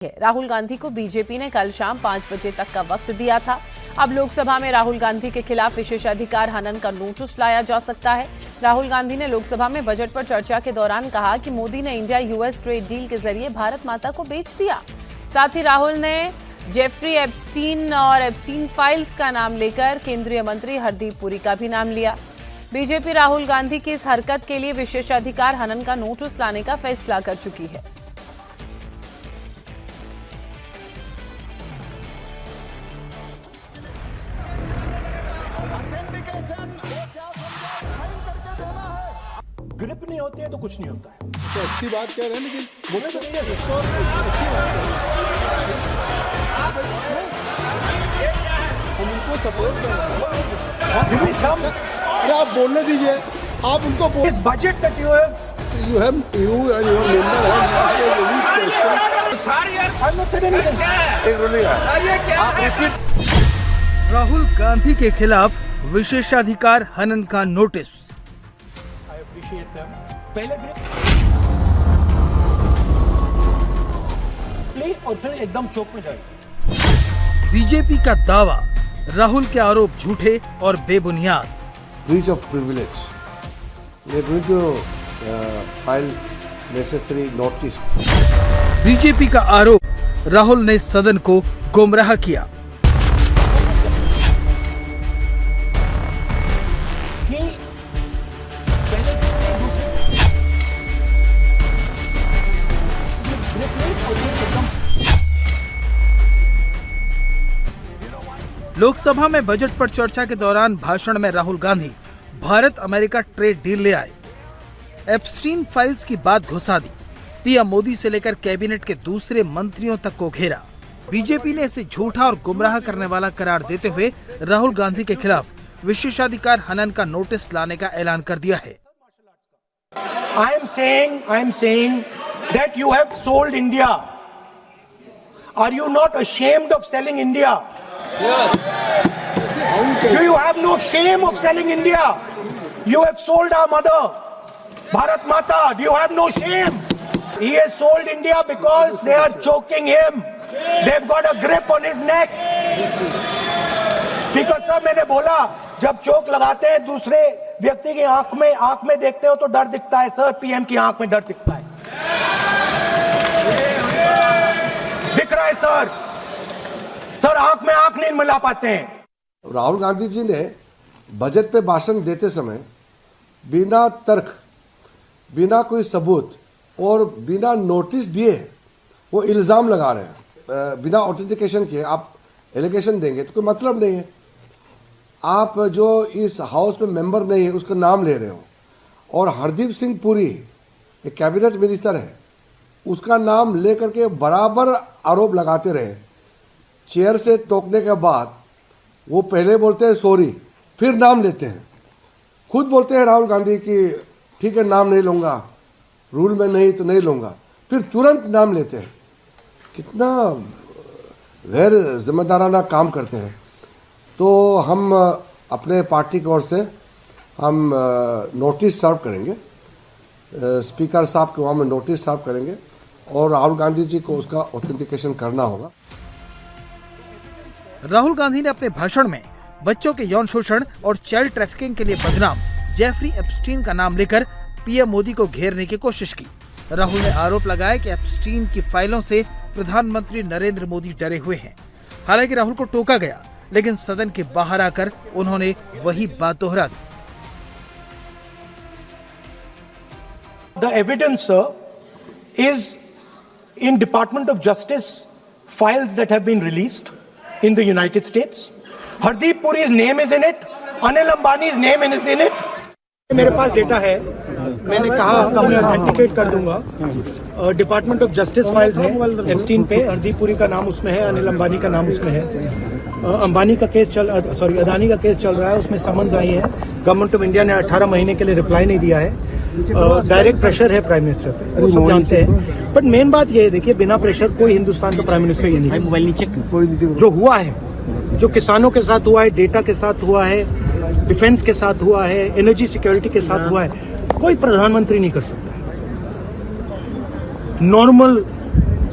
राहुल गांधी को बीजेपी ने कल शाम 5 बजे तक का वक्त दिया था। अब लोकसभा में राहुल गांधी के खिलाफ विशेषाधिकार हनन का नोटिस लाया जा सकता है। राहुल गांधी ने लोकसभा में बजट पर चर्चा के दौरान कहा कि मोदी ने इंडिया यूएस ट्रेड डील के जरिए भारत माता को बेच दिया। साथ ही राहुल ने जेफरी एप्स्टीन और एप्स्टीन फाइल्स का नाम लेकर केंद्रीय मंत्री हरदीप पुरी का भी नाम लिया। बीजेपी राहुल गांधी की इस हरकत के लिए विशेषाधिकार हनन का नोटिस लाने का फैसला कर चुकी है। ग्रिप नहीं होती है तो कुछ नहीं होता है। तो अच्छी बात कह रहे हैं, लेकिन मुझे तो नहीं है हम उनको सपोर्ट कर रहे हैं। आप बोलने दीजिए, आप उनको इस बजट तक यू राहुल गांधी के खिलाफ विशेषाधिकार हनन का नोटिस। पहले प्ले और फिर एकदम चौक में जाए। बीजेपी का दावा, राहुल के आरोप झूठे और बेबुनियाद। Breach of privilege. We are going to file necessary notice. BJP का आरोप, राहुल ने सदन को गुमराह किया। लोकसभा में बजट पर चर्चा के दौरान भाषण में Rahul Gandhi Bharat America trade deal ले आए। एप्स्टीन फाइल्स की बात घुसा दी। पीएम मोदी से लेकर कैबिनेट के दूसरे मंत्रियों तक को घेरा। बीजेपी ने इसे झूठा और गुमराह करने वाला करार देते हुए राहुल गांधी के खिलाफ विशेषाधिकार हनन का नोटिस लाने का ऐलान कर दिया है। I am saying that you have sold India. Are you not ashamed of selling India? Do you have no shame of selling India? You have sold our mother, Bharat Mata. Do you have no shame? He has sold India because they are choking him. They've got a grip on his neck. Speaker साहब, मैंने बोला जब चोक लगाते हैं दूसरे व्यक्ति की आंख में देखते हो तो डर दिखता है। सर, पीएम की आंख में डर दिखता है। दिख रहा है सर, आंख में आंख नहीं मिला पाते हैं। राहुल गांधी जी ने बजट पे भाषण देते समय बिना तर्क, बिना कोई सबूत और बिना नोटिस दिए वो इल्जाम लगा रहे हैं। बिना ऑथेंटिकेशन के आप एलिगेशन देंगे तो कोई मतलब नहीं है। आप जो इस हाउस में मेंबर नहीं है उसका नाम ले रहे हो, और हरदीप सिंह पुरी एक कैबिनेट मिनिस्टर है, उसका नाम लेकर के बराबर आरोप लगाते रहे। चेयर से टोकने के बाद वो पहले बोलते हैं सॉरी, फिर नाम लेते हैं। खुद बोलते हैं राहुल गांधी कि ठीक है नाम नहीं लूंगा, रूल में नहीं तो नहीं लूंगा, फिर तुरंत नाम लेते हैं। कितना गैर जिम्मेदाराना काम करते हैं। तो हम अपने पार्टी की ओर से हम नोटिस सर्व करेंगे, स्पीकर साहब को हम नोटिस सर्व करेंगे और राहुल गांधी जी को उसका ऑथेंटिकेशन करना होगा। राहुल गांधी ने अपने भाषण में बच्चों के यौन शोषण और चाइल्ड ट्रैफिकिंग के लिए बदनाम जेफरी एप्स्टीन का नाम लेकर पीएम मोदी को घेरने की कोशिश की। राहुल ने आरोप लगाया कि एप्स्टीन की फाइलों से प्रधानमंत्री नरेंद्र मोदी डरे हुए हैं। हालांकि राहुल को टोका गया, लेकिन सदन के बाहर आकर उन्होंने वही बात दोहरा दी। The evidence, sir, is in Department of Justice files that have been released in the United States. Hardeep Puri's name is in it. Anil Ambani's name is in it. मेरे पास डेटा है, मैंने कहा मैं ऑथेंटिकेट कर दूंगा। Department of justice files है Epstein पे, हरदीप पुरी का नाम उसमें है, अनिल अंबानी का नाम उसमें है। अदानी का केस चल रहा है, उसमें समन्स आई है। गवर्नमेंट ऑफ इंडिया ने 18 महीने के लिए रिप्लाई नहीं दिया है। डायरेक्ट प्रेशर है प्राइम मिनिस्टर पे, वो सब जानते हैं। बट मेन बात ये है, देखिए बिना प्रेशर कोई हिंदुस्तान का प्राइम मिनिस्टर ये नहीं। जो हुआ है, जो किसानों के साथ हुआ है, डेटा के साथ हुआ है, डिफेंस के साथ हुआ है, एनर्जी सिक्योरिटी के साथ हुआ है, कोई प्रधानमंत्री नहीं कर सकता है। Normal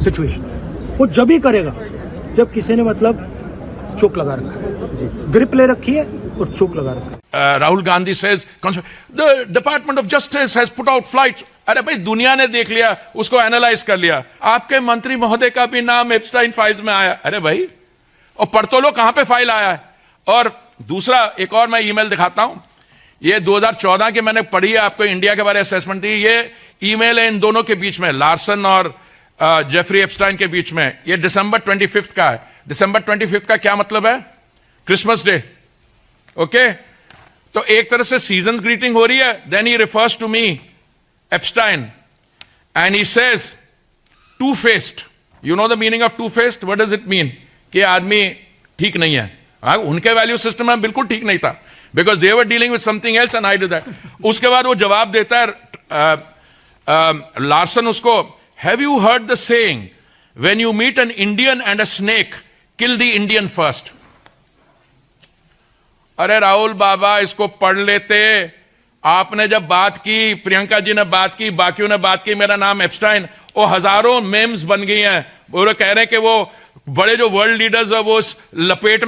situation. वो जब ही करेगा जब किसी ने मतलब चोक लगा रखा है, ग्रिप ले रखी है और चोक लगा रखा है। Rahul Gandhi says the Department of Justice has put out flights। अरे भाई दुनिया ने देख लिया, उसको एनालाइज कर लिया, आपके मंत्री महोदय का भी नाम एप्स्टाइन फाइल्स में आया। अरे भाई और पढ़ तो लो कहां पे फाइल आया है। और दूसरा एक और मैं ईमेल दिखाता हूं, ये 2014 की मैंने पढ़ी है, आपको इंडिया के बारे में असेसमेंट दी। ये ईमेल है इन दोनों के बीच में, लार्सन और जेफरी एप्स्टाइन के बीच में। ये दिसंबर 25 का है। दिसंबर 25 का क्या मतलब है? Christmas day. ओके, तो एक तरह से सीजन ग्रीटिंग हो रही है। Then he refers to me Epstein and he says two faced. You know the meaning of two faced? What does it mean? कि आदमी ठीक नहीं है। उनके वैल्यू सिस्टम में बिल्कुल ठीक नहीं था, because they were dealing with something else and I did that. उसके बाद वो जवाब देता है लार्सन उसको, have you heard the saying when you meet an Indian and a snake kill the Indian first. अरे राहुल बाबा इसको पढ़ लेते। आपने जब बात की, प्रियंका जी ने बात की, बाकियों ने बात की, मेरा नाम एप्स्टाइन, वो हजारों मेम्स बन गई हैं। वो कह रहे हैं कि वो बड़े जो वर्ल्ड लीडर्स है वो लपेट